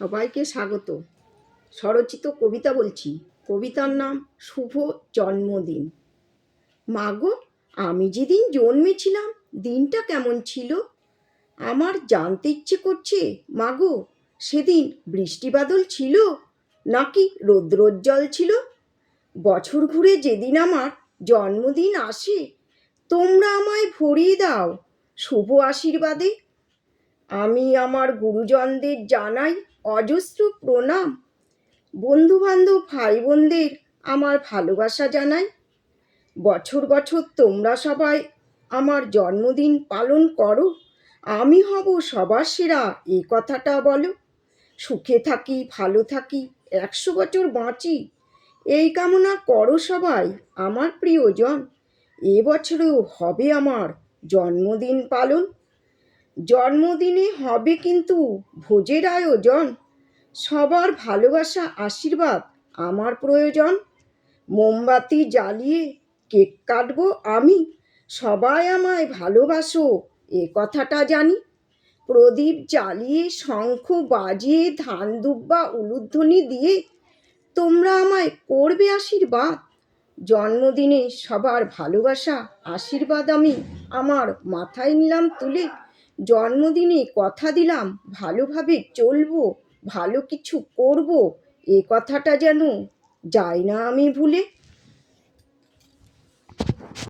সবাইকে স্বাগত। স্বরচিত কবিতা বলছি। কবিতার নাম শুভ জন্মদিন। মাগো, আমি যেদিন জন্মেছিলাম দিনটা কেমন ছিল? আমার জানতে ইচ্ছে করছে মাগো, সেদিন বৃষ্টি বাদল ছিল নাকি রৌদ্রোজ্জ্বল ছিল? বছর ঘুরে যেদিন আমার জন্মদিন আসে, তোমরা আমায় ভরিয়ে দাও শুভ আশীর্বাদে। আমি আমার গুরুজনদের জানাই অজস্র প্রণাম, বন্ধু বান্ধব ভাই বোনদের আমার ভালোবাসা জানাই। বছর বছর তোমরা সবাই আমার জন্মদিন পালন করো, আমি হব সবার সেরা এ কথাটা বলো। সুখে থাকি, ভালো থাকি, 100 বছর বাঁচি, এই কামনা করো সবাই আমার প্রিয়জন। এবছরেও হবে আমার জন্মদিন পালন। জন্মদিনে হবে কিন্তু ভোজের আয়োজন, সবার ভালোবাসা আশীর্বাদ আমার প্রয়োজন। মোমবাতি জ্বালিয়ে কেক কাটবো আমি, সবাই আমায় ভালোবাসো এ কথাটা জানি। প্রদীপ জ্বালিয়ে শঙ্খ বাজিয়ে ধান দুব্বা উলুধ্বনি দিয়ে তোমরা আমায় করবে আশীর্বাদ। জন্মদিনে সবার ভালোবাসা আশীর্বাদ আমি আমার মাথায় নিলাম তুলে। জন্মদিনে কথা দিলাম ভালোভাবে চলবো, ভালো কিছু করব, এ কথাটা যেন যায় না আমি ভুলে।